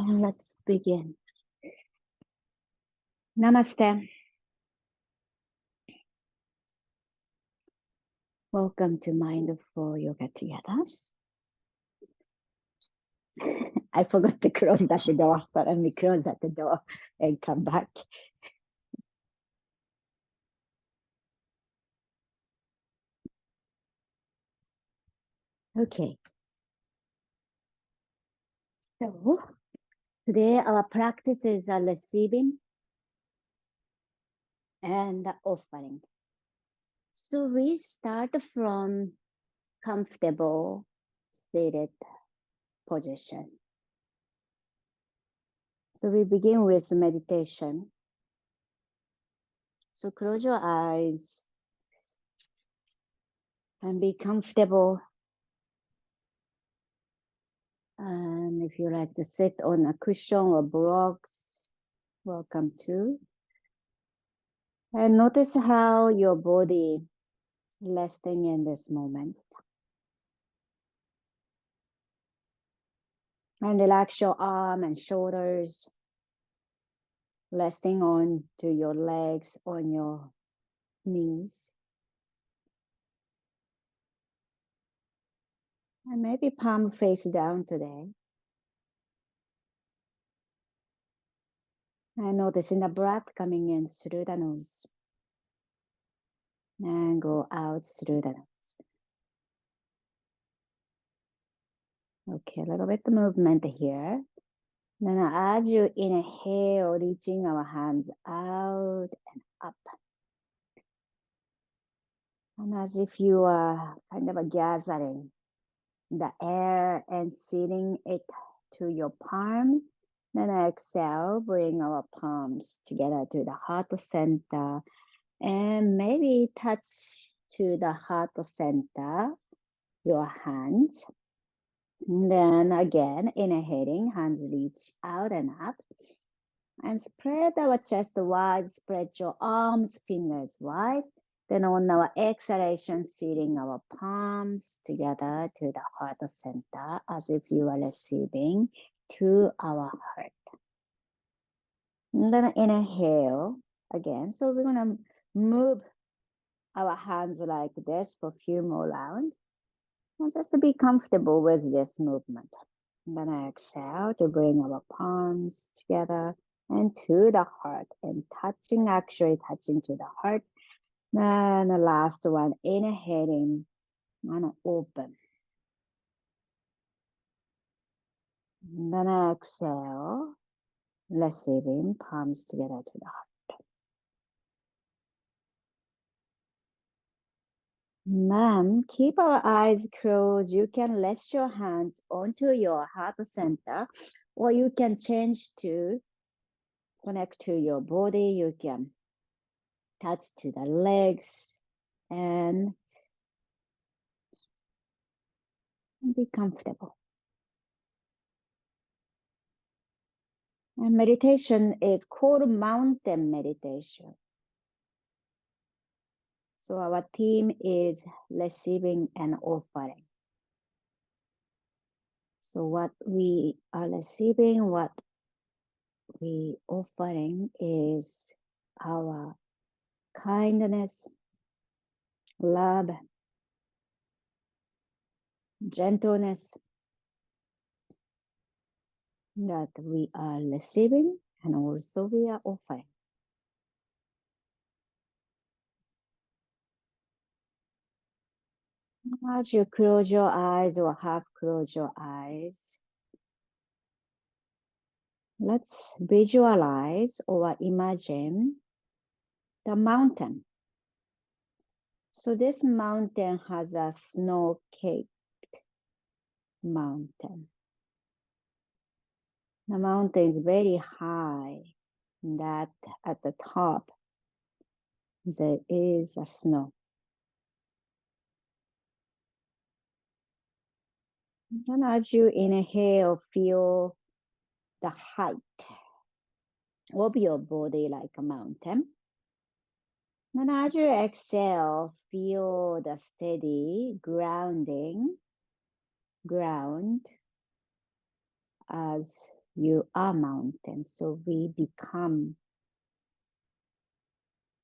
And let's begin. Namaste. Welcome to Mindful Yoga Together. I forgot to close that door, but let me close that door and come back. Okay. So today our practices are receiving and offering. So we start from comfortable seated position. So we begin with meditation. So close your eyes and be comfortable. And if you like to sit on a cushion or blocks, welcome to. And notice how your body resting in this moment. And relax your arm and shoulders, resting on to your legs, on your knees. And maybe palm face down today. And noticing the breath coming in through the nose. And go out through the nose. Okay, a little bit of movement here. Then as you inhale, reaching our hands out and up. And as if you are kind of gathering the air and sealing it to your palm. Then exhale, bring our palms together to the heart center and maybe touch to the heart center, your hands. And then again, inhaling, hands reach out and up. And spread our chest wide, spread your arms, fingers wide. Then on our exhalation, sealing our palms together to the heart center as if you are receiving to our heart. And then inhale again. So we're going to move our hands like this for a few more rounds. And just to be comfortable with this movement. And then exhale to bring our palms together and to the heart and actually touching to the heart. And the last one, inhaling and open. And then exhale, receiving palms together to the heart. And then keep our eyes closed. You can rest your hands onto your heart center, or you can change to connect to your body. You can touch to the legs and be comfortable. And meditation is called mountain meditation. So our theme is receiving and offering. So what we are receiving, what we offering is our kindness, love, gentleness that we are receiving and also we are offering. As you close your eyes or half close your eyes, let's visualize or imagine the mountain. So this mountain has a snow-capped mountain. The mountain is very high, that at the top there is a snow. And as you inhale, feel the height of your body like a mountain. And as you exhale, feel the steady ground as You are mountain, so we become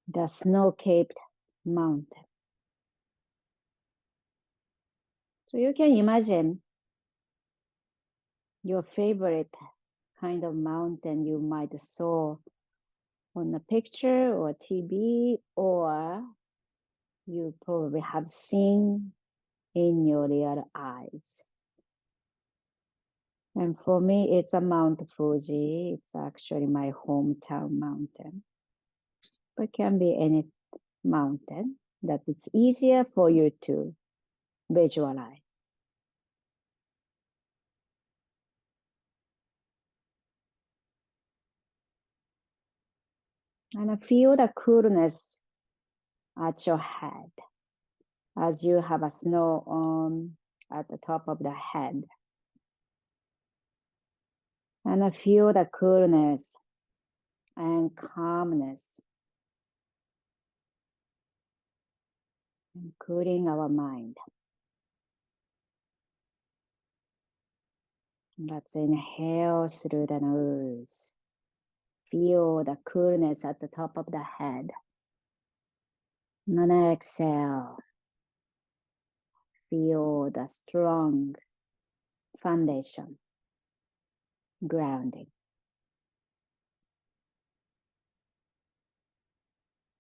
the snow-capped mountain. So you can imagine your favorite kind of mountain you might saw on a picture or TV, or you probably have seen in your real eyes. And for me, it's a Mount Fuji. It's actually my hometown mountain. But it can be any mountain that it's easier for you to visualize. And feel the coolness at your head as you have a snow on at the top of the head. And feel the coolness and calmness, including our mind. Let's inhale through the nose. Feel the coolness at the top of the head. And then exhale. Feel the strong foundation, grounding.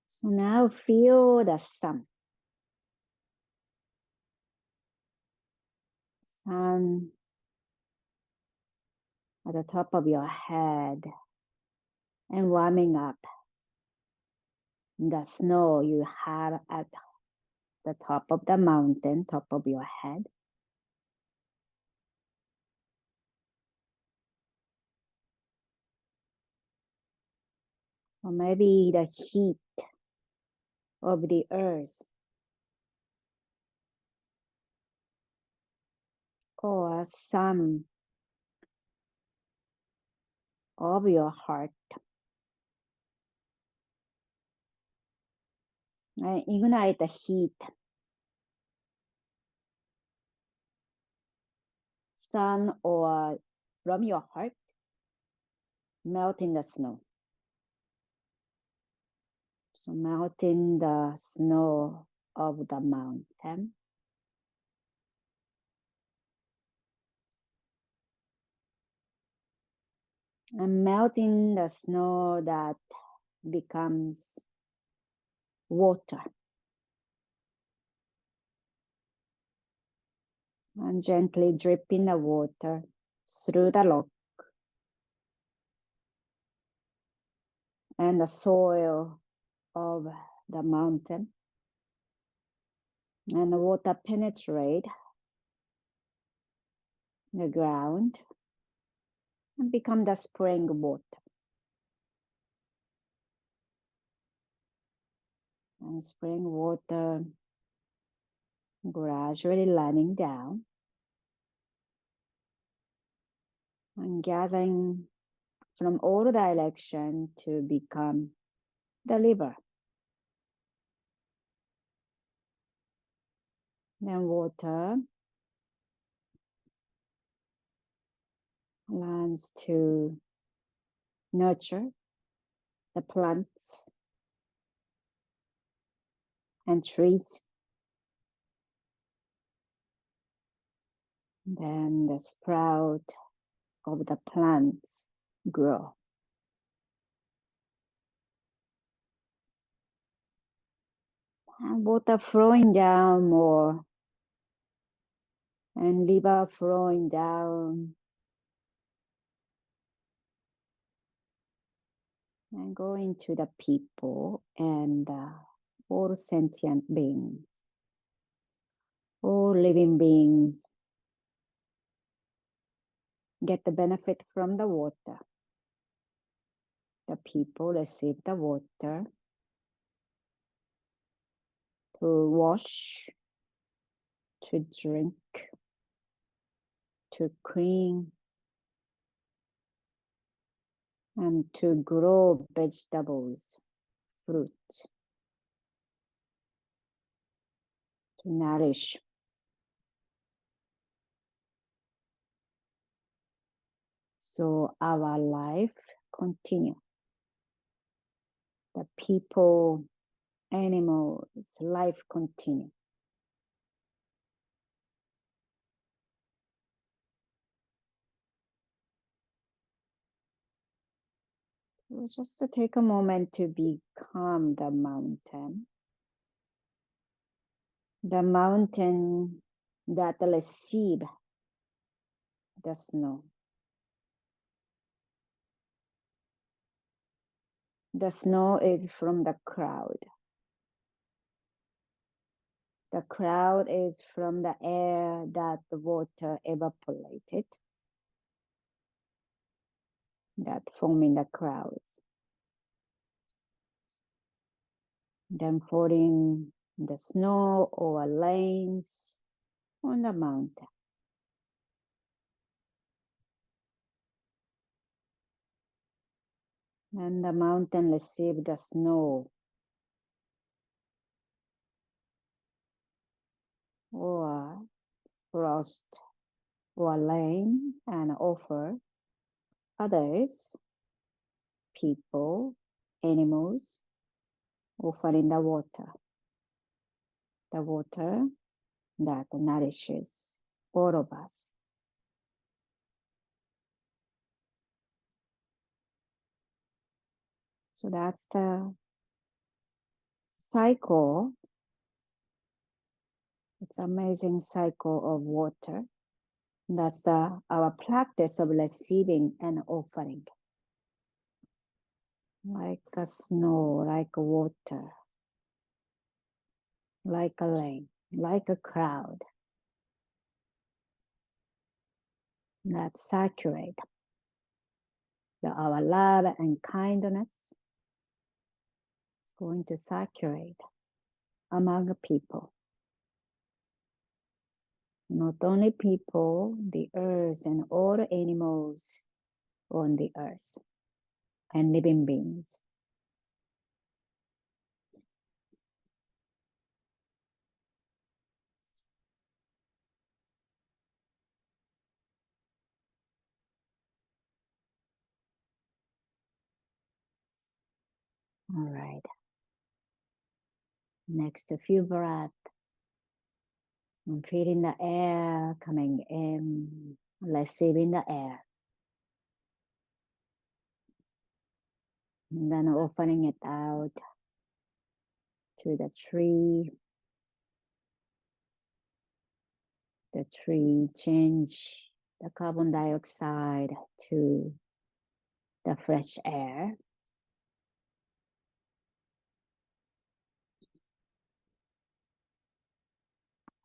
So now feel the sun. Sun at the top of your head and warming up the snow you have at the top of the mountain, top of your head. Or maybe the heat of the earth, or some of your heart. And ignite the heat. Sun or from your heart, melting the snow. So melting the snow of the mountain. And melting the snow that becomes water. And gently dripping the water through the rock and the soil of the mountain. And the water penetrate the ground and become the spring water. And spring water gradually running down and gathering from all directions to become the river. Then water runs to nurture the plants and trees. Then the sprout of the plants grow. And water flowing down more, and river flowing down, and going to the people and all sentient beings, all living beings get the benefit from the water. The people receive the water to wash, to drink, to clean, and to grow vegetables, fruits, to nourish. So our life continue. The people, animals, life continue. So just to take a moment to become the mountain. The mountain that receive the snow. The snow is from the cloud. The cloud is from the air that the water evaporated, that forming the clouds. Then falling the snow or rains on the mountain. And the mountain received the snow or frost or rain and offer others, people, animals, offering the water that nourishes all of us. So that's the cycle. It's amazing cycle of water. That's our practice of receiving and offering. Like a snow, like a water, like a rain, like a cloud. That saturate our love and kindness. It's going to saturate among people. Not only people, the earth and all animals on the earth and living beings. All right. Next, a few breaths. I'm feeling the air coming in, receiving the air. And then opening it out to the tree. The tree change the carbon dioxide to the fresh air.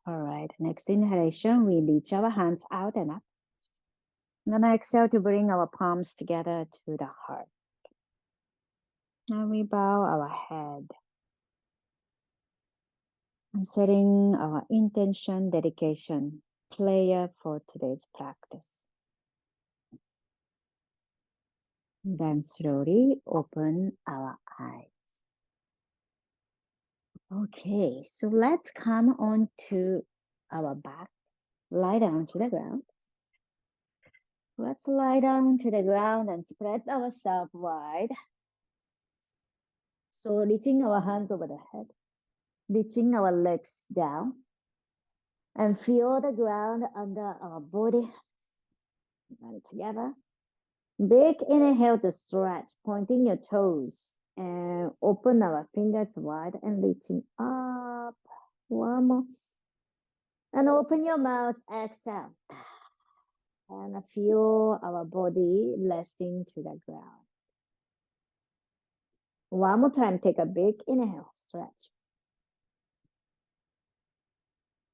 All right, next inhalation, we reach our hands out and up. And then exhale to bring our palms together to the heart. And we bow our head. And setting our intention, dedication, prayer for today's practice. Then slowly open our eyes. Okay, so let's come on to our back. Lie down to the ground. Let's lie down to the ground and spread ourselves wide. So reaching our hands over the head, reaching our legs down, and feel the ground under our body. Got together. Big inhale to stretch, pointing your toes, and open our fingers wide and reaching up. One more. And open your mouth, exhale. And feel our body resting to the ground. One more time, take a big inhale, stretch.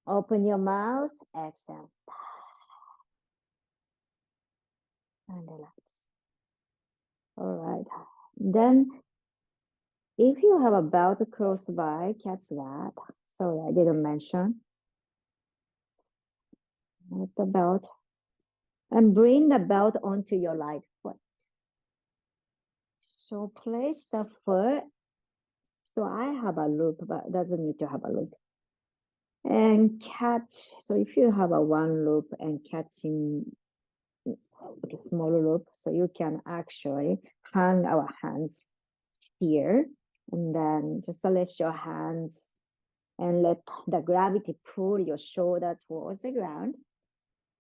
Open your mouth, exhale. And relax. All right. Then, if you have a belt close by, catch that. Sorry, I didn't mention. With the belt. And bring the belt onto your right foot. So place the foot. So I have a loop, but it doesn't need to have a loop. And catch. So if you have a one loop and catching a small loop, so you can actually hang our hands here, and then just rest your hands and let the gravity pull your shoulder towards the ground.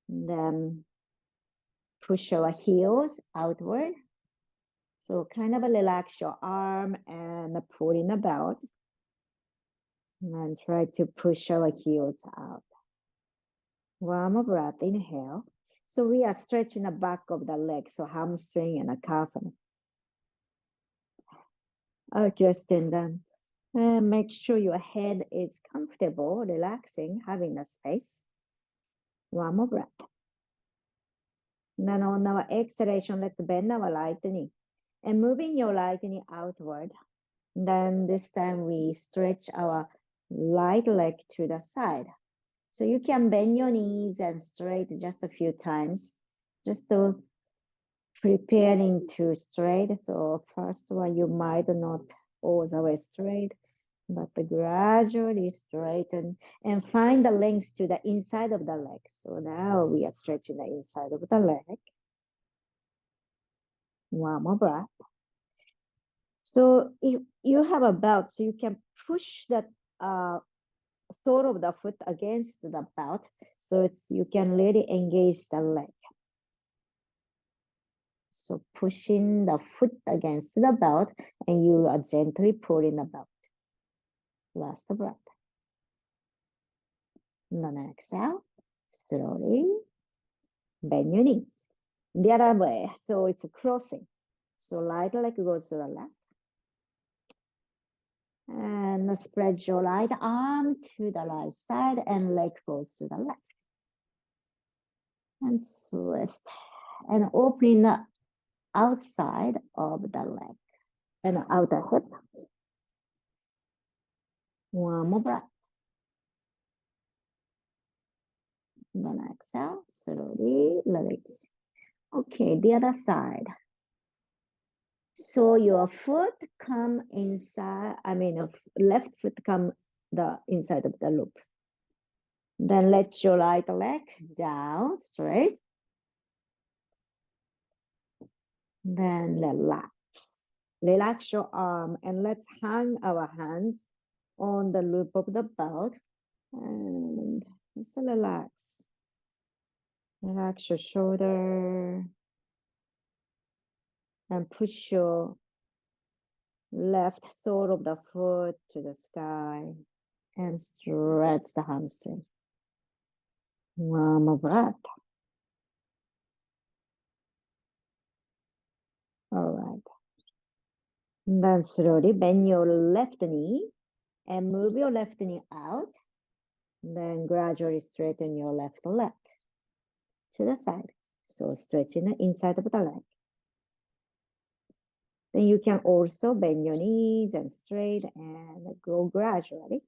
And then push our heels outward. So kind of relax your arm and pull in the belt. And then try to push our heels out. One more breath, inhale. So we are stretching the back of the leg, so hamstring and a calf. Adjusting them. And make sure your head is comfortable, relaxing, having a space. One more breath. Then on our exhalation, let's bend our right knee. And moving your right knee outward. Then this time we stretch our right leg to the side. So you can bend your knees and straight just a few times, just to preparing to straight. So first one, you might not all the way straight, but gradually straighten and find the length to the inside of the leg. So now we are stretching the inside of the leg. One more breath. So if you have a belt, so you can push the sole of the foot against the belt, so you can really engage the leg. So pushing the foot against the belt, and you are gently pulling the belt. Last breath. And then exhale, slowly bend your knees. The other way, so it's crossing. So right leg goes to the left. And spread your right arm to the right side and leg goes to the left. And twist and open the outside of the leg and outer hip. One more breath. And then exhale, slowly release. Okay, the other side. So your foot come inside, left foot come the inside of the loop. Then let your right leg down straight. Then relax. Relax your arm and let's hang our hands on the loop of the belt and just relax. Relax your shoulder and push your left sole of the foot to the sky and stretch the hamstring. One more breath. All right. And then slowly bend your left knee and move your left knee out. Then gradually straighten your left leg to the side. So stretching the inside of the leg. Then you can also bend your knees and straight and go gradually.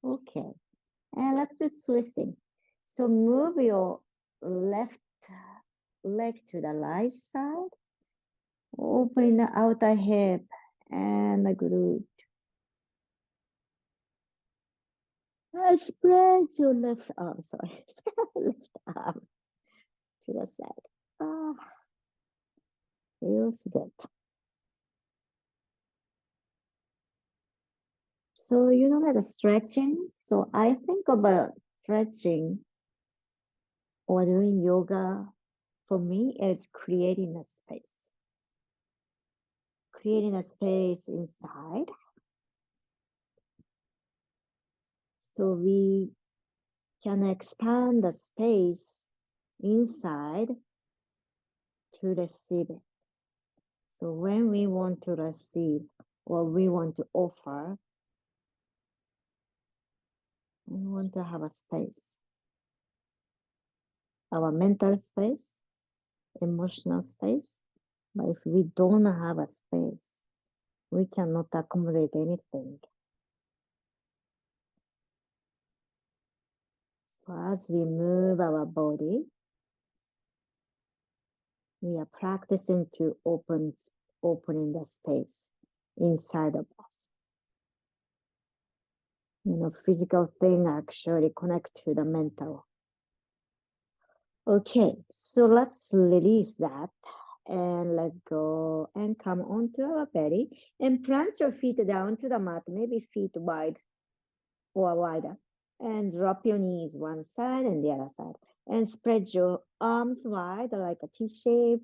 Okay, and let's do twisting. So move your left leg to the right side, open the outer hip and the glute. And spread your left arm, left arm to the side. Ah, feels good. So you know that the stretching. So I think about stretching or doing yoga. For me, it's creating a space. Creating a space inside. So we can expand the space inside to receive it. So when we want to receive or we want to offer, we want to have a space. Our mental space, emotional space. But if we don't have a space, we cannot accommodate anything. So as we move our body, we are practicing to opening the space inside of us. physical thing actually connect to the mental. Okay, so let's release that and let go and come onto our belly and plant your feet down to the mat, maybe feet wide or wider, and drop your knees one side and the other side and spread your arms wide like a T shape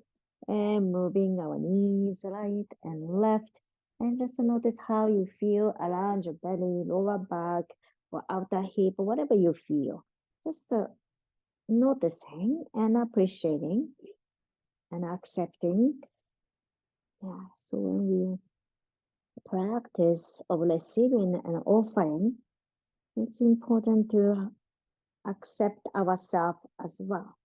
and moving our knees right and left, and just notice how you feel around your belly, lower back or outer hip, whatever you feel. Just noticing and appreciating and accepting. Yeah, so when we practice of receiving an offering, it's important to accept ourselves as well.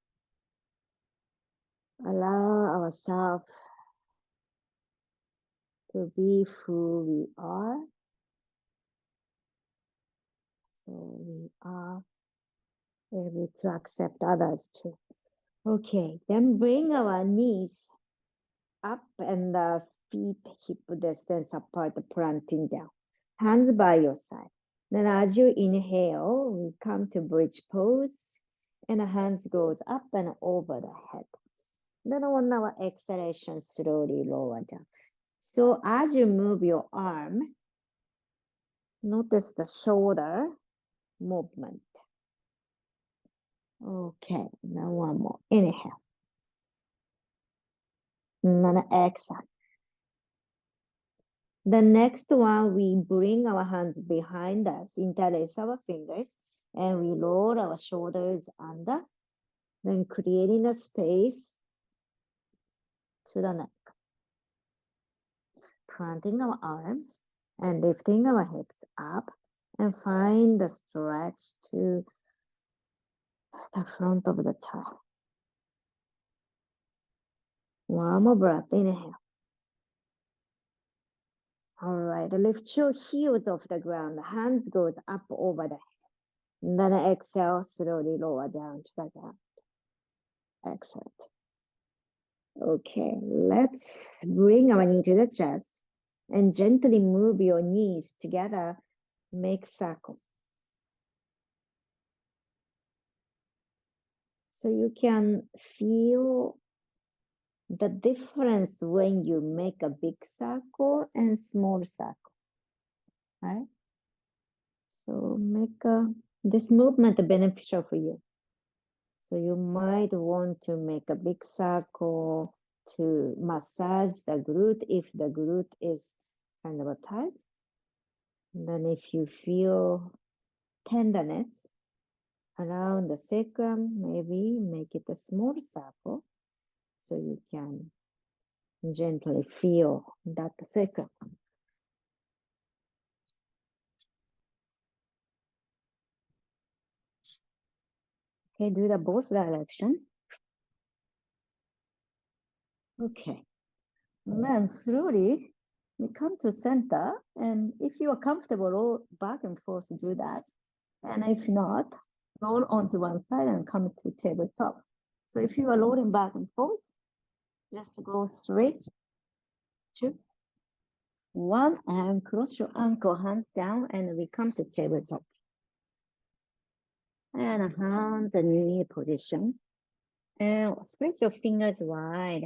Allow ourselves to be who we are. So we are able to accept others too. Okay, then bring our knees up and the feet hip distance apart, planting down. Hands by your side. Then as you inhale, we come to bridge pose and the hands goes up and over the head. Then on our exhalation, slowly lower down. So as you move your arm, notice the shoulder movement. Okay, now one more. Inhale. And then exhale. The next one, we bring our hands behind us, interlace our fingers, and we lower our shoulders under, then creating a space to the neck. Planting our arms and lifting our hips up and find the stretch to the front of the thigh. One more breath, inhale. All right, lift your heels off the ground, hands goes up over the head. And then exhale, slowly lower down to the ground. Excellent. Okay, let's bring our knee to the chest and gently move your knees together, make circle. So you can feel the difference when you make a big circle and small circle, right? So make this movement beneficial for you. So you might want to make a big circle to massage the glute if the glute is kind of tight. And then if you feel tenderness around the sacrum, maybe make it a small circle so you can gently feel that sacrum. Okay, do the both direction. Okay, and then slowly we come to center, and if you are comfortable, roll back and forth, do that. And if not, roll onto one side and come to tabletop. So if you are rolling back and forth, just go straight, 2, 1, and cross your ankle, hands down, and we come to tabletop. And hands and knee position. And spread your fingers wide.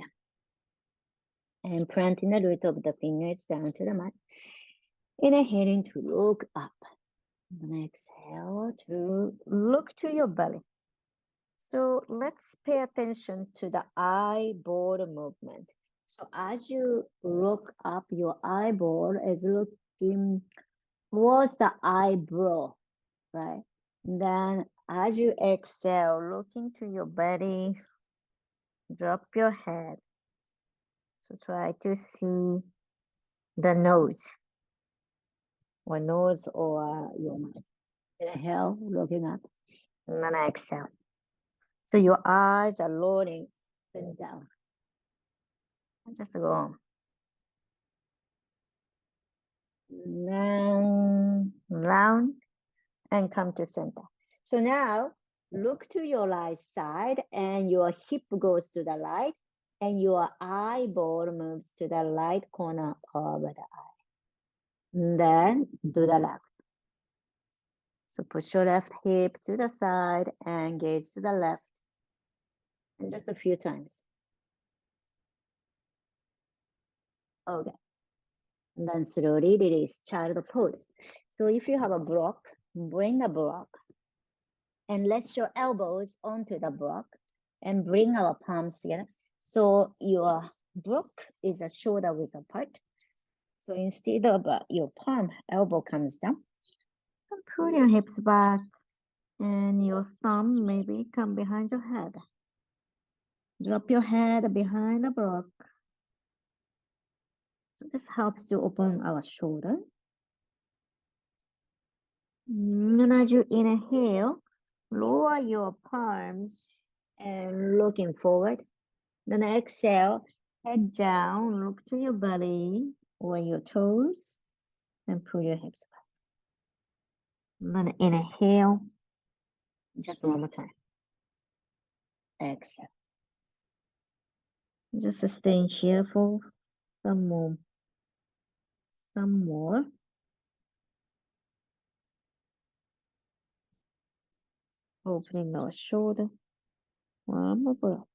And planting the root of the fingers down to the mat. Inhaling to look up. And exhale to look to your belly. So let's pay attention to the eyeball movement. So as you look up, your eyeball is looking towards the eyebrow, right? And then as you exhale, looking to your belly, drop your head. So try to see the nose or your mouth. Inhale, looking up, and then exhale. So your eyes are rolling and down. And just go on. Round, and come to center. So now look to your right side and your hip goes to the right and your eyeball moves to the right corner of the eye. And then do the left. So push your left hip to the side and gaze to the left. And just a few times. Okay. And then slowly release child pose. So if you have a block, bring a block and rest your elbows onto the block and bring our palms together. So your block is a shoulder width apart. So instead of your palm, elbow comes down. And pull your hips back and your thumb maybe come behind your head. Drop your head behind the block. So this helps to open our shoulder. And as you inhale, lower your palms and looking forward. Then exhale, head down, look to your belly or your toes and pull your hips back. And then inhale, just one more time. Exhale. Just stay here for some more. Opening our shoulder. One more breath.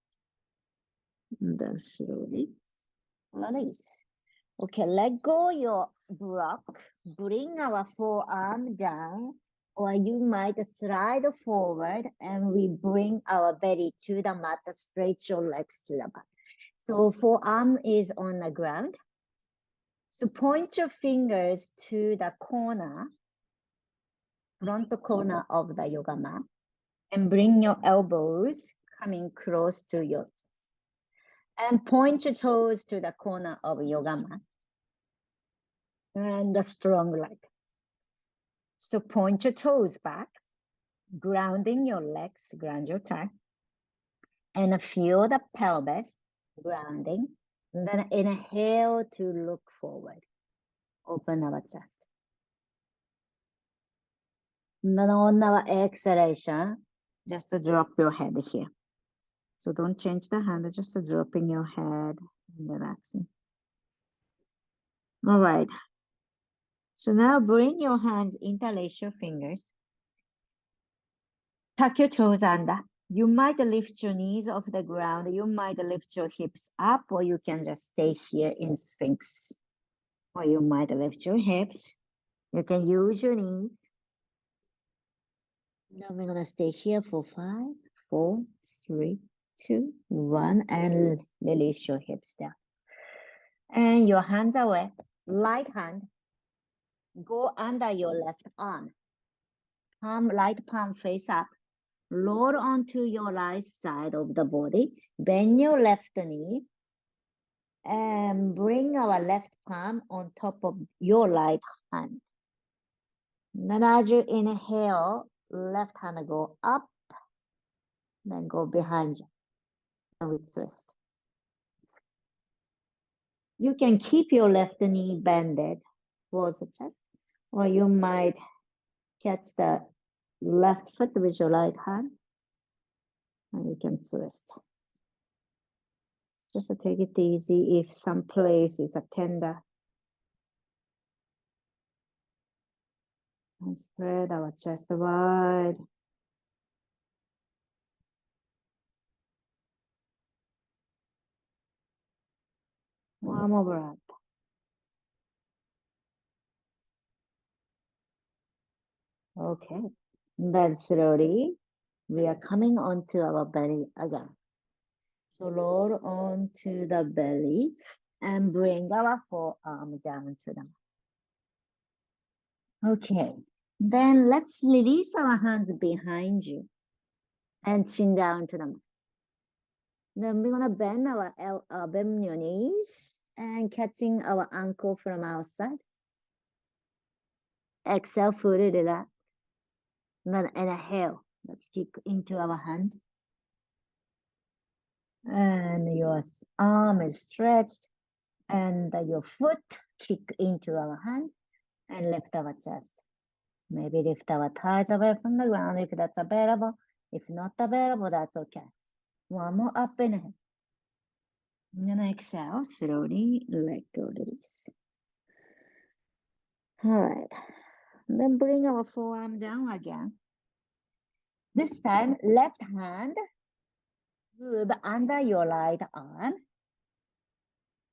And then slowly release. Okay, let go your block. Bring our forearm down, or you might slide forward and we bring our belly to the mat. Stretch your legs to the mat. So forearm is on the ground. So point your fingers to the corner, front corner of the yoga mat, and bring your elbows coming close to your chest. And point your toes to the corner of yoga mat. And a strong leg. So point your toes back, grounding your legs, ground your thigh, and feel the pelvis grounding. And then inhale to look forward. Open our chest. And then on our exhalation, just drop your head here. So don't change the hand, just dropping your head and relaxing. All right. So now bring your hands, interlace your fingers. Tuck your toes under. You might lift your knees off the ground. You might lift your hips up, or you can just stay here in Sphinx. Or you might lift your hips. You can use your knees. Now we're gonna stay here for 5, 4, 3, 2, 1, and release your hips down. And your hands away. Right hand, go under your left arm. Right palm face up. Roll onto your right side of the body. Bend your left knee. And bring our left palm on top of your right hand. Then as you inhale, left hand go up, then go behind you. And we twist. You can keep your left knee bended towards the chest, or you might catch the left foot with your right hand, and you can twist. Just to take it easy if some place is a tender. And spread our chest wide. One more breath. Okay, then slowly we are coming onto our belly again. So roll onto the belly and bring our forearm down to them. Okay, then let's release our hands behind you and chin down to them. Then we're gonna bend bend your knees and catching our ankle from outside. Exhale, fully relax. Then inhale. Let's kick into our hand. And your arm is stretched. And your foot kick into our hand and lift our chest. Maybe lift our thighs away from the ground if that's available. If not available, that's okay. One more up inhale. I'm gonna exhale, slowly let go, release. All right. Then bring our forearm down again. This time, left hand move under your right arm,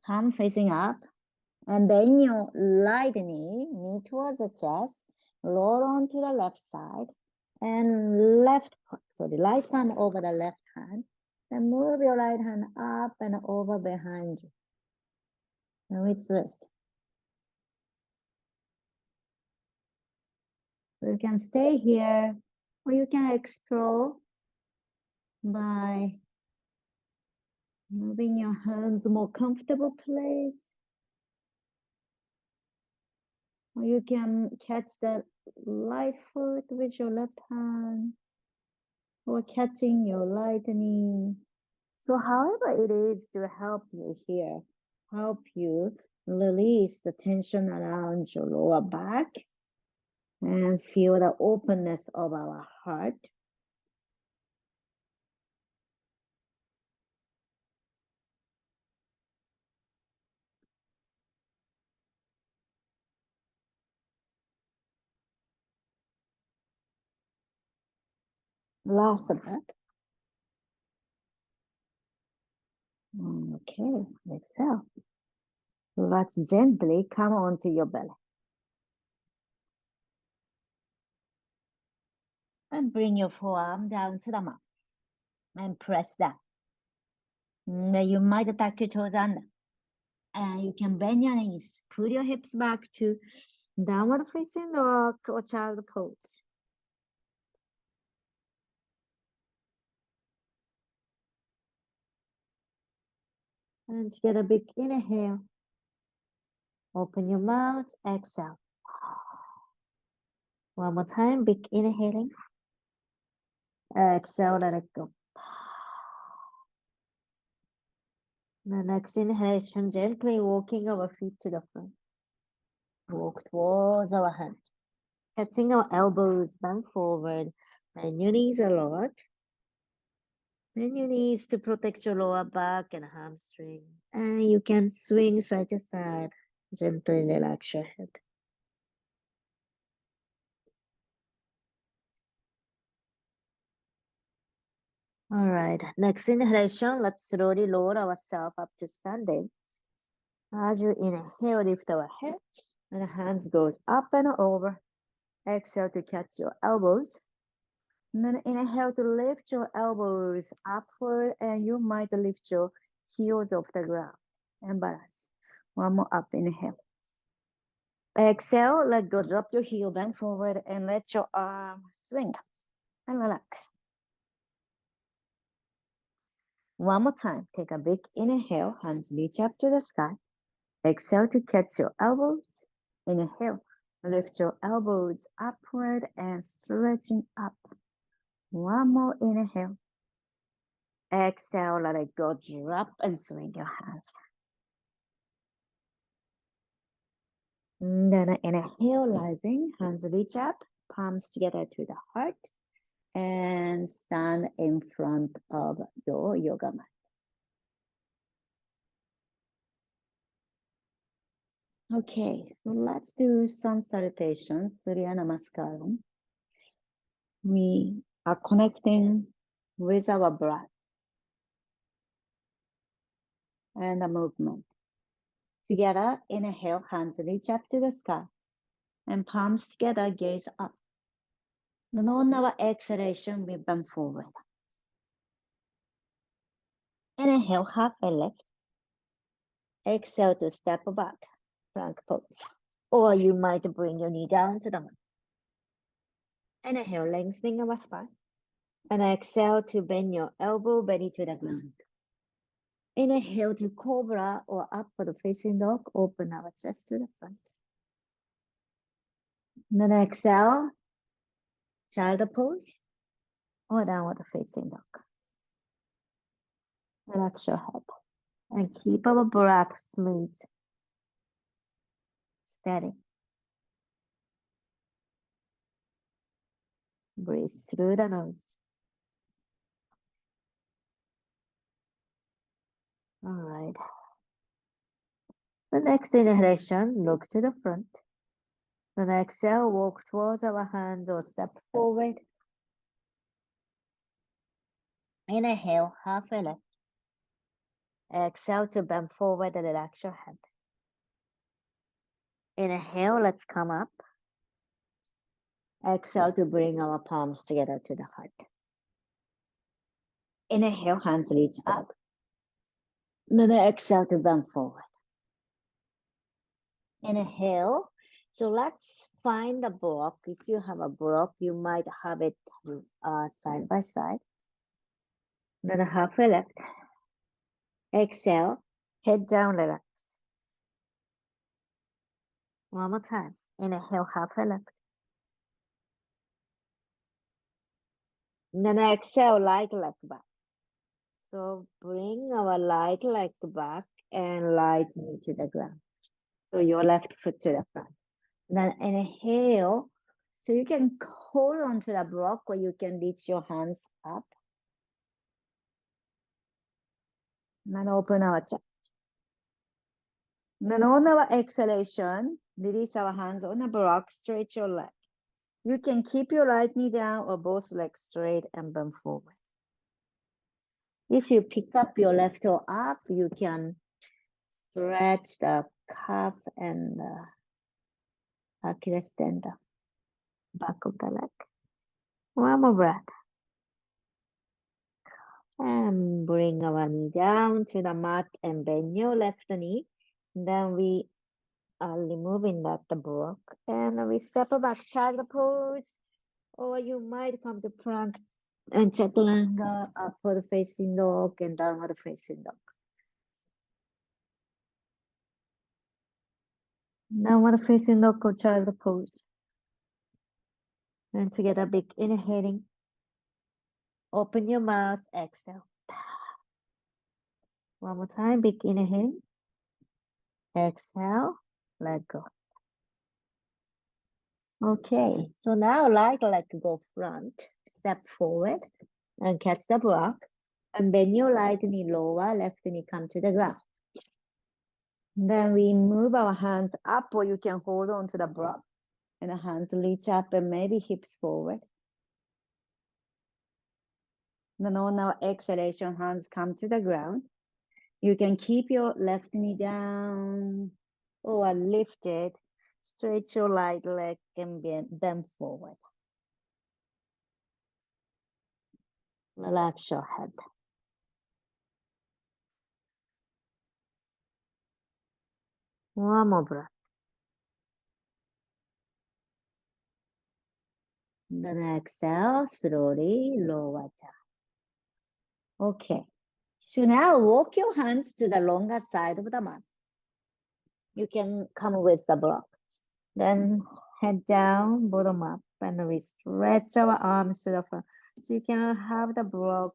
palm facing up, and bend your right knee towards the chest, roll onto the left side, and the right palm over the left hand, then move your right hand up and over behind you. Now it's wrist. You can stay here, or you can explore by moving your hands more comfortable place. Or you can catch the right foot with your left hand, or catching your right knee. So however it is to help you here, help you release the tension around your lower back and feel the openness of our heart. Last breath. Okay, exhale. Let's gently come onto your belly. And bring your forearm down to the mat. And press down. Then you might tuck your toes under. And you can bend your knees. Put your hips back to downward facing dog or child pose. And get a big inhale. Open your mouth, exhale. One more time, big inhaling. Exhale, let it go. The next inhalation, gently walking our feet to the front. Walk towards our hand. Catching our elbows bent forward. Bend your knees a lot. Bend your knees to protect your lower back and hamstring. And you can swing side to side. Gently relax your head. All right, next inhalation, let's slowly lower ourselves up to standing. As you inhale, lift our head and hands goes up and over. Exhale to catch your elbows. And then inhale to lift your elbows upward and you might lift your heels off the ground and balance. One more up, inhale. Exhale, let go, drop your heel, bend forward and let your arm swing and relax. One more time, take a big inhale, hands reach up to the sky. Exhale to catch your elbows. Inhale, lift your elbows upward and stretching up. One more inhale. Exhale, let it go, drop and swing your hands. And then inhale, rising, hands reach up, palms together to the heart, and stand in front of your yoga mat. Okay, so let's do sun salutation, Surya Namaskaram. We are connecting with our breath and the movement. Together, inhale, hands reach up to the sky, and palms together, gaze up. Then on our exhalation, we bend forward. Inhale, halfway lift. Exhale to step back, plank pose. Or you might bring your knee down to the mat. Inhale, lengthening our spine. And exhale to bend your elbow, belly to the ground. Inhale to cobra or upward facing dog, open our chest to the front. And then exhale, child pose or downward facing dog. Relax your head and keep our breath smooth, steady. Breathe through the nose. All right. The next inhalation, look to the front. Then exhale, walk towards our hands or step forward. Inhale, halfway lift. Exhale to bend forward and relax your head. Inhale, let's come up. Exhale to bring our palms together to the heart. Inhale, hands reach up. Then exhale to bend forward. Inhale. So let's find a block. If you have a block, you might have it side by side. Then halfway lift. Exhale, head down, relax. One more time. Inhale, halfway lift. Then exhale, light leg back. So bring our light leg back and light knee to the ground. So your left foot to the front. Then inhale. So you can hold on to the block or you can reach your hands up. Then open our chest. Then on our exhalation, release our hands on the block, stretch your leg. You can keep your right knee down or both legs straight and bend forward. If you pick up your left toe up, you can stretch the calf and Achilles tendon, back of the leg. One more breath. And bring our knee down to the mat and bend your left knee. Then we are removing that the block and we step back, child pose, or you might come to plank and chaturanga, upward facing dog and downward facing dog. Downward facing dog or child pose. And together, big inhaling. Open your mouth, exhale. One more time, big inhale. Exhale, let go. Okay, so now right leg go front, step forward and catch the block. And bend your right knee lower, left knee come to the ground. Then we move our hands up or you can hold on to the block. And the hands reach up and maybe hips forward. Then on our exhalation, hands come to the ground. You can keep your left knee down or lift it. Stretch your right leg and bend forward. Relax your head. One more breath. Then exhale, slowly lower down. Okay. So now walk your hands to the longer side of the mat. You can come with the block. Then head down, bottom up, and we stretch our arms to the front. So you can have the block,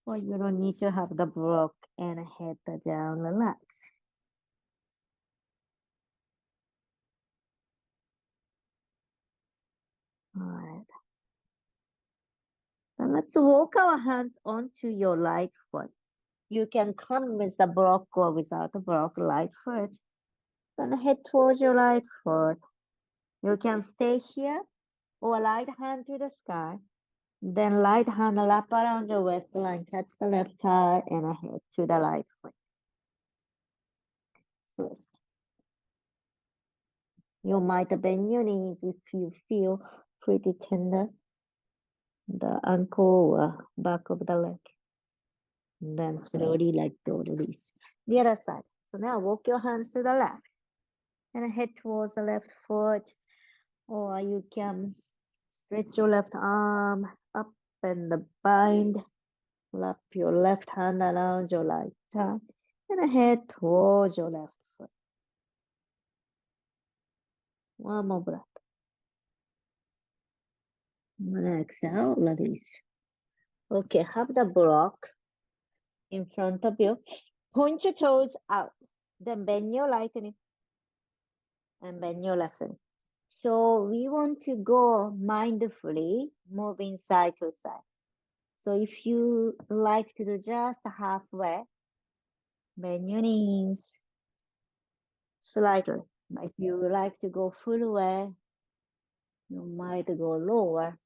or you don't need to have the block, and head down, relax. All right. Then let's walk our hands onto your right foot. You can come with the block or without the block, right foot. Then head towards your right foot. You can stay here or right hand to the sky. Then right hand lap around your waistline, catch the left thigh and head to the right foot. First. You might bend your knees if you feel pretty tender. The ankle or back of the leg. Then slowly let go, release. The other side. So now walk your hands to the left and head towards the left foot. Or you can stretch your left arm up and bind. Wrap your left hand around your right thigh and head towards your left foot. One more breath. Exhale, release. Okay, have the block in front of you. Point your toes out. Then bend your right knee and bend your left knee. So we want to go mindfully, moving side to side. So if you like to do just halfway, bend your knees slightly. If you like to go full way, You might go lower,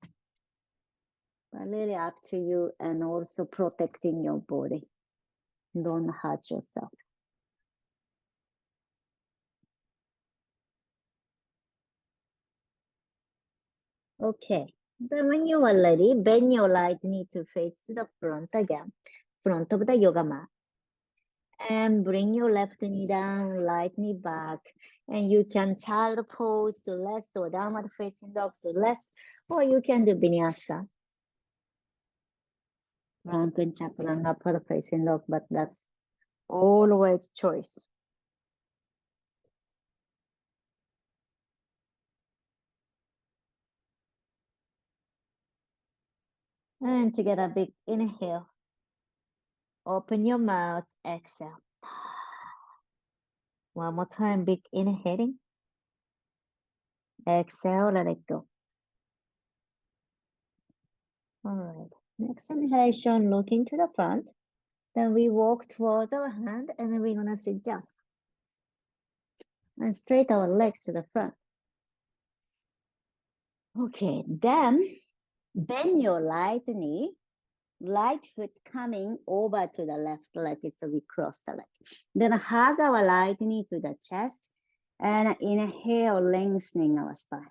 but really up to you, and also protecting your body. Don't hurt yourself. Okay, then when you are ready, bend your right knee to face to the front again, front of the yoga mat. And bring your left knee down, right knee back. And you can child pose to left or downward facing dog to left, or you can do vinyasa. Franklin chaturanga upward facing dog, but that's always choice. And to get a big inhale, open your mouth, exhale. One more time, big inhaling. Exhale, let it go. All right, next inhalation, looking to the front. Then we walk towards our hand, and then we're gonna sit down. And straight our legs to the front. Okay, then bend your right knee, right foot coming over to the left leg. It's we cross the leg. Then hug our right knee to the chest and inhale, lengthening our spine.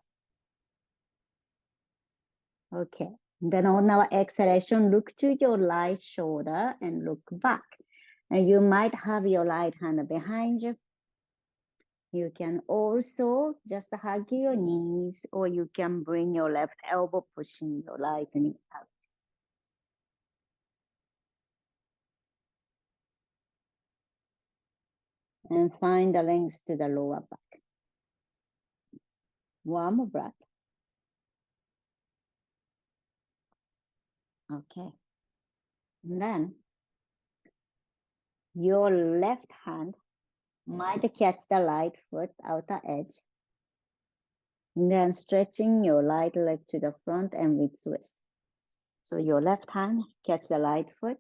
Okay, then on our exhalation, look to your right shoulder and look back. And you might have your right hand behind you. You can also just hug your knees, or you can bring your left elbow pushing your right knee out. And find the length to the lower back. One more breath. Okay. And then your left hand might catch the right foot outer edge. And then stretching your right leg to the front and with twist. So your left hand catch the right foot,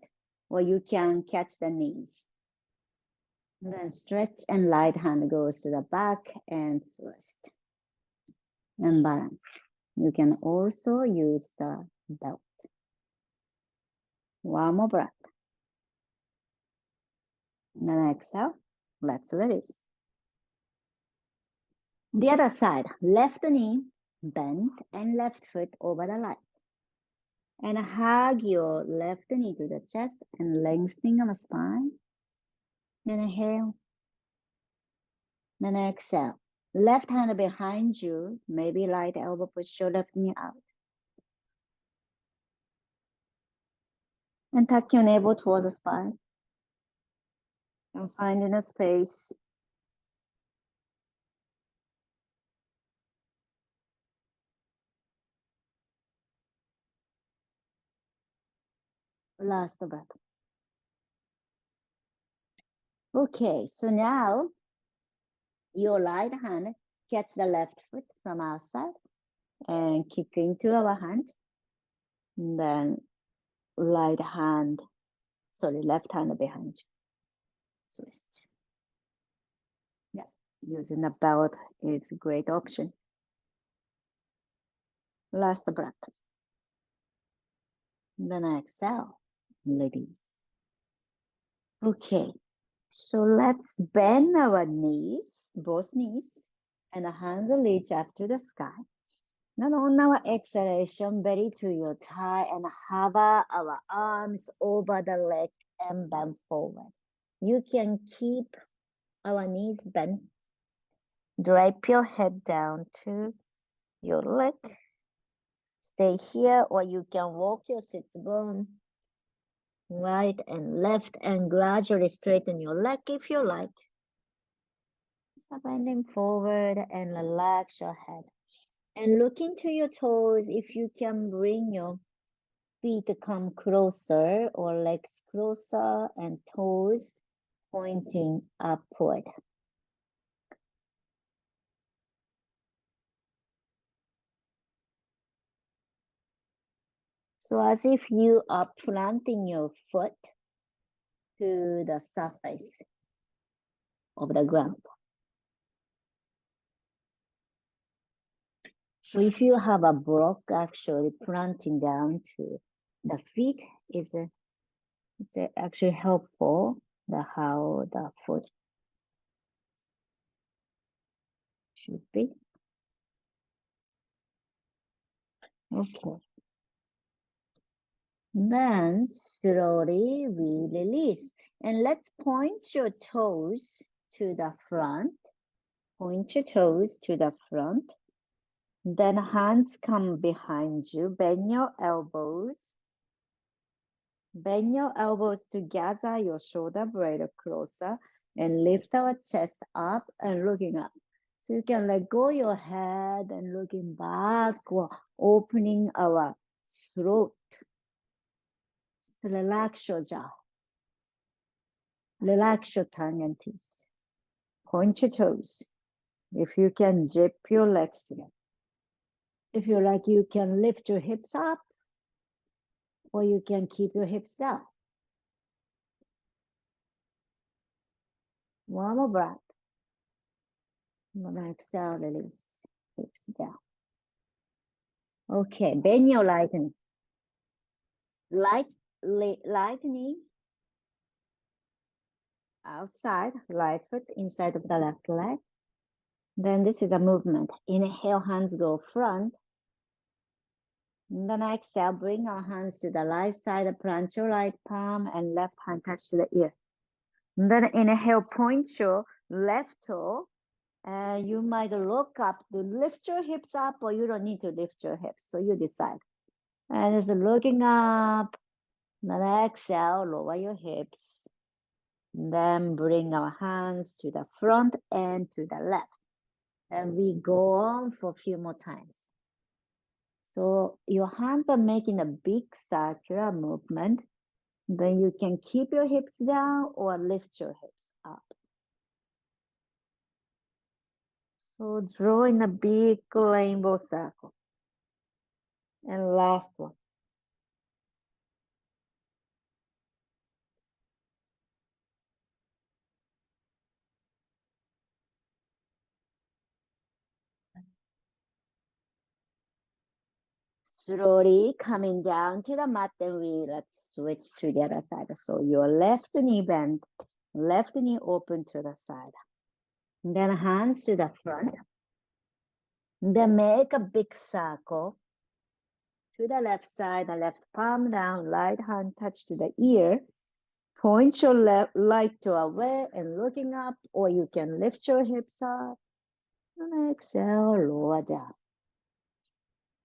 or you can catch the knees. And then stretch and right hand goes to the back and twist. And balance. You can also use the belt. One more breath. And then exhale. Let's release. The other side, left knee bent and left foot over the right. And hug your left knee to the chest and lengthening of the spine. Inhale. Then exhale. Left hand behind you, maybe right elbow, push your left knee out. And tuck your navel towards the spine. And finding a space. Last breath. Okay, so now your right hand catch the left foot from outside and kick into our hand. And then left hand behind you. Twist. Yeah, using a belt is a great option. Last breath. Then exhale, release. Okay, so let's bend our knees, both knees, and the hands reach up to the sky. Now on our exhalation, belly to your thigh and hover our arms over the leg and bend forward. You can keep our knees bent. Drape your head down to your leg. Stay here, or you can walk your sit bone right and left and gradually straighten your leg if you like. So bending forward and relax your head. And look into your toes. If you can bring your feet to come closer or legs closer and toes pointing upward. So as if you are planting your foot to the surface of the ground. So if you have a block actually planting down to the feet, it's actually helpful how the foot should be. Okay. Then slowly we release. And let's point your toes to the front. Point your toes to the front. Then hands come behind you. Bend your elbows. Bend your elbows together, your shoulder blade closer, and lift our chest up and looking up. So you can let go your head and looking back or opening our throat. Just relax your jaw. Relax your tongue and teeth. Point your toes. If you can zip your legs together. If you like, you can lift your hips up or you can keep your hips down. One more breath. I'm gonna exhale, release, hips down. Okay, bend your right knee. Right knee outside, right foot inside of the left leg. Then this is a movement. Inhale, hands go front. And then exhale, bring our hands to the right side, plant your right palm and left hand touch to the ear. And then inhale, point your left toe. And you might look up to lift your hips up or you don't need to lift your hips. So you decide. And just looking up. Then exhale, lower your hips. Then bring our hands to the front and to the left. And we go on for a few more times. So your hands are making a big circular movement. Then you can keep your hips down or lift your hips up. So draw in a big rainbow circle. And last one. Slowly coming down to the mat, and let's switch to the other side. So your left knee bend, left knee open to the side. And then hands to the front. And then make a big circle to the left side, the left palm down, right hand touch to the ear. Point your left light to away and looking up, or you can lift your hips up. And exhale, lower down.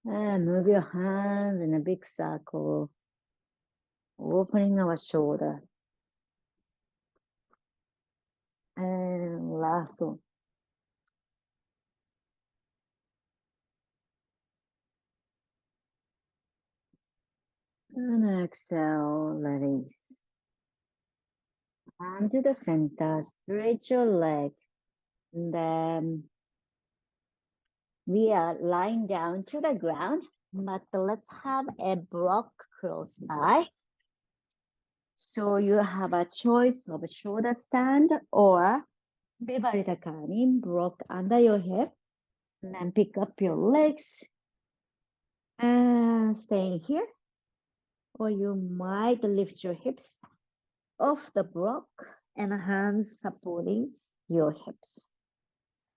And move your hands in a big circle, opening our shoulder. And last one. And exhale, release. Hand to the center, stretch your leg. And then we are lying down to the ground, but let's have a block close by. So you have a choice of a shoulder stand or bharatanatyam block under your hip. And then pick up your legs and stay here. Or you might lift your hips off the block and hands supporting your hips.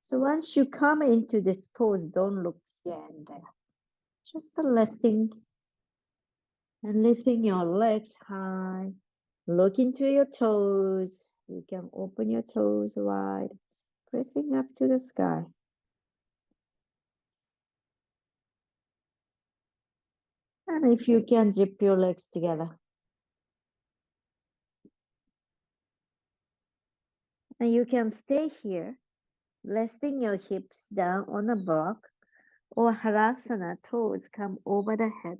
So once you come into this pose, don't look here and there. Just resting and lifting your legs high. Look into your toes. You can open your toes wide, pressing up to the sky. And if you can, zip your legs together. And you can stay here, resting your hips down on a block, or Halasana, toes come over the head.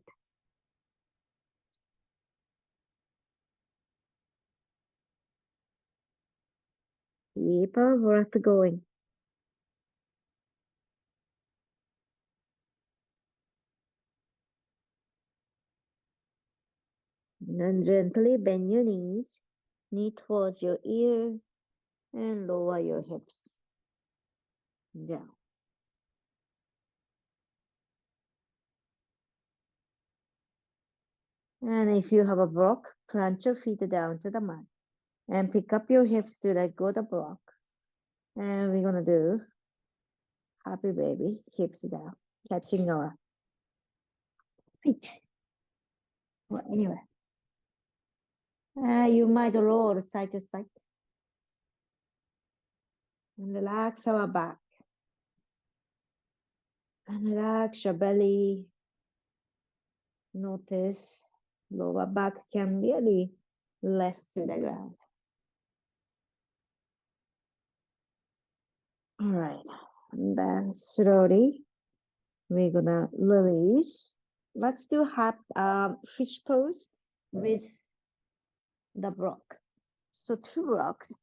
Keep our breath going. And then gently bend your knees, knee towards your ear, and lower your hips down. And if you have a block, plant your feet down to the mat and pick up your hips to let go the block. And we're gonna do happy baby, hips down, catching our feet. Well, anyway, you might roll side to side and relax our back and relax your belly. Notice lower back can really rest to the ground. All right, and then slowly we're gonna release. Let's do half fish pose with the block. So two blocks.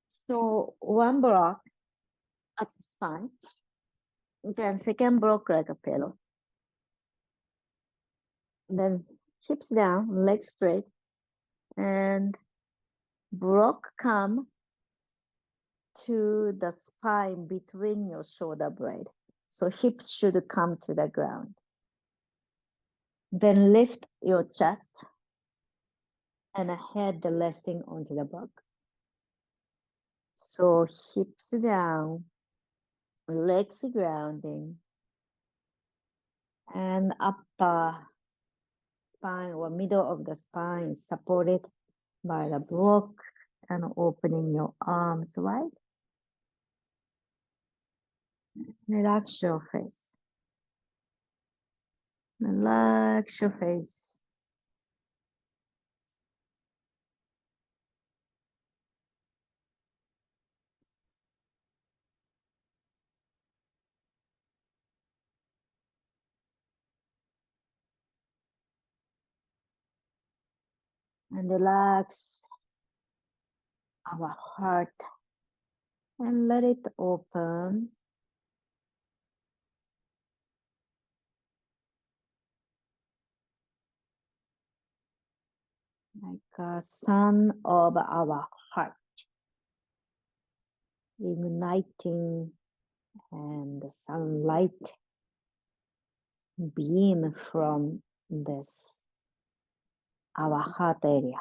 So one block at the spine, then second block like a pillow. Then hips down, legs straight, and block come to the spine between your shoulder blade. So hips should come to the ground. Then lift your chest and head resting onto the back. So hips down, legs grounding, and upper spine or middle of the spine supported by the block and opening your arms wide. Relax your face. Relax your face. And relax our heart and let it open. Like a sun of our heart, igniting, and the sunlight beam from this our heart area.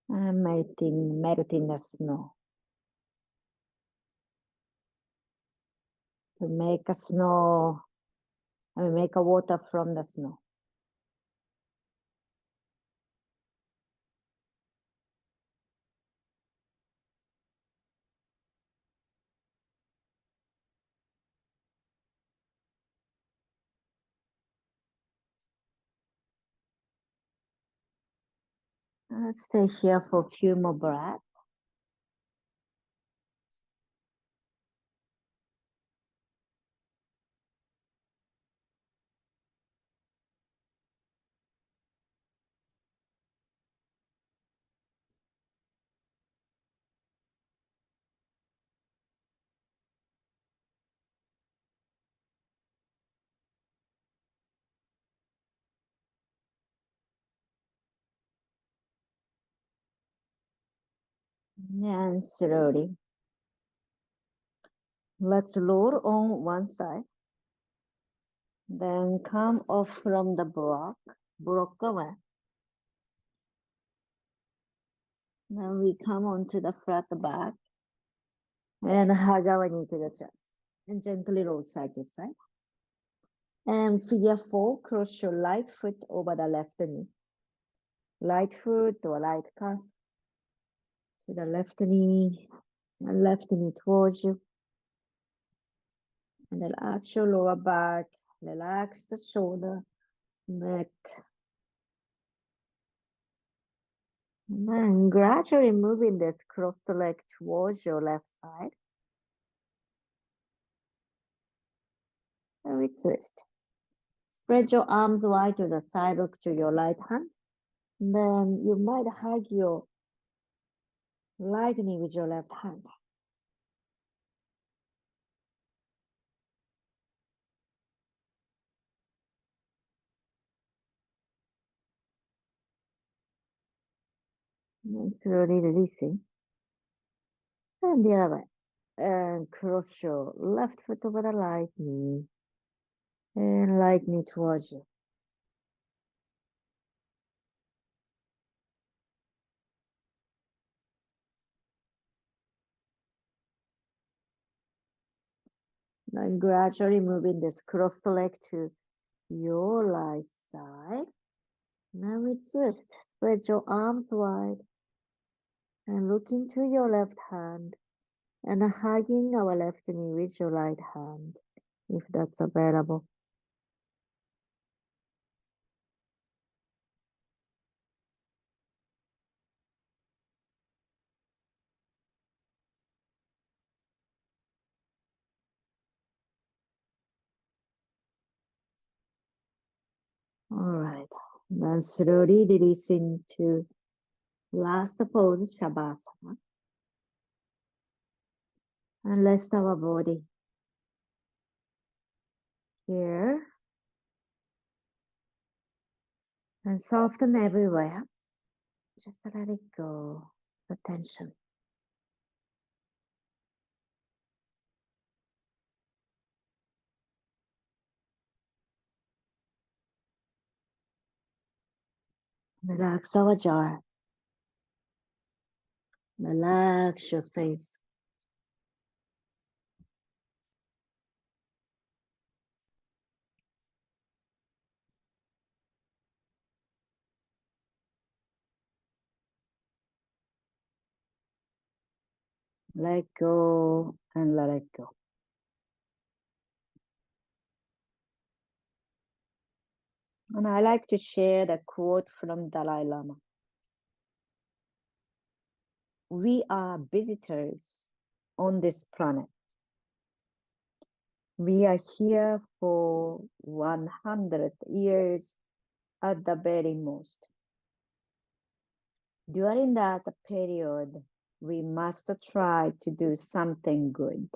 And melting the snow. To make a snow, make a water from the snow. Let's stay here for a few more breaths. And slowly, let's roll on one side. Then come off from the block away. Then we come onto the flat back and hug our knee to the chest. And gently roll side to side. And figure four, cross your right foot over the left knee. Right foot or right calf to the left knee, and left knee towards you. And relax your lower back, relax the shoulder, neck. And then gradually moving this crossed leg towards your left side. And we twist. Spread your arms wide to the side, look to your right hand. And then you might hug your right knee with your left hand. And slowly releasing. And the other way. And cross your left foot over the right knee. And right knee towards you. Then gradually moving this crossed leg to your right side. Now we twist. Spread your arms wide. And look into your left hand. And hugging our left knee with your right hand, if that's available. All right. Then slowly releasing to last pose, Shavasana. And rest our body here. And soften everywhere. Just let it go. The tension. Relax our jaw. Relax your face. Let go and let it go. And I like to share the quote from Dalai Lama. We are visitors on this planet. We are here for 100 years at the very most. During that period, we must try to do something good,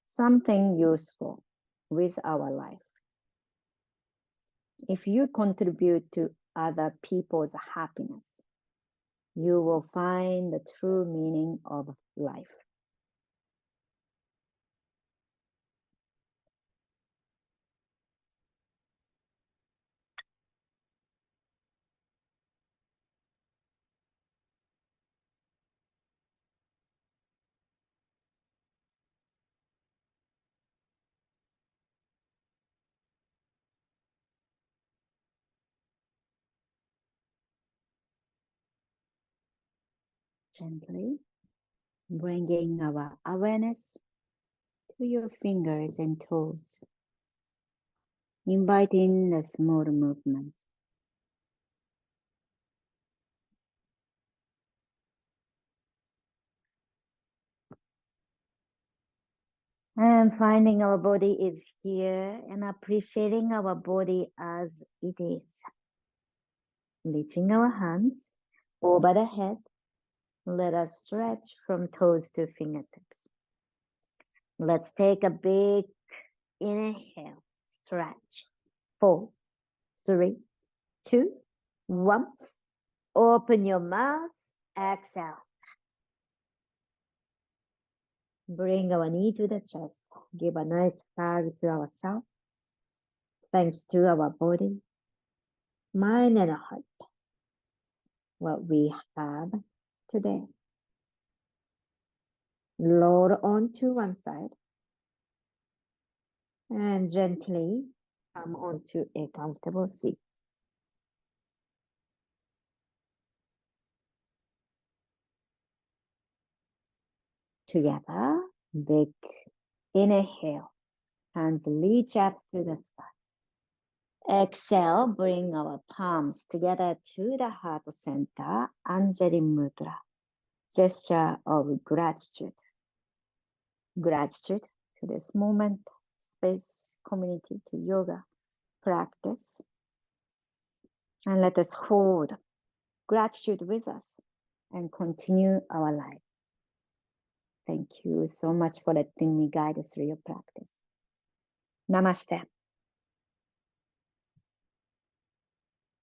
something useful with our life. If you contribute to other people's happiness, you will find the true meaning of life. Gently bringing our awareness to your fingers and toes, inviting the small movements. And finding our body is here and appreciating our body as it is. Reaching our hands over the head, let us stretch from toes to fingertips. Let's take a big inhale, stretch. 4, 3, 2, 1. Open your mouth, exhale. Bring our knee to the chest. Give a nice hug to ourselves. Thanks to our body, mind, and heart. What we have today. Lower onto one side. And gently come onto a comfortable seat. Together, big inhale. Hands reach up to the sky. Exhale, bring our palms together to the heart center, Anjali Mudra. Gesture of gratitude. Gratitude to this moment, space, community, to yoga practice. And let us hold gratitude with us and continue our life. Thank you so much for letting me guide us through your practice. Namaste.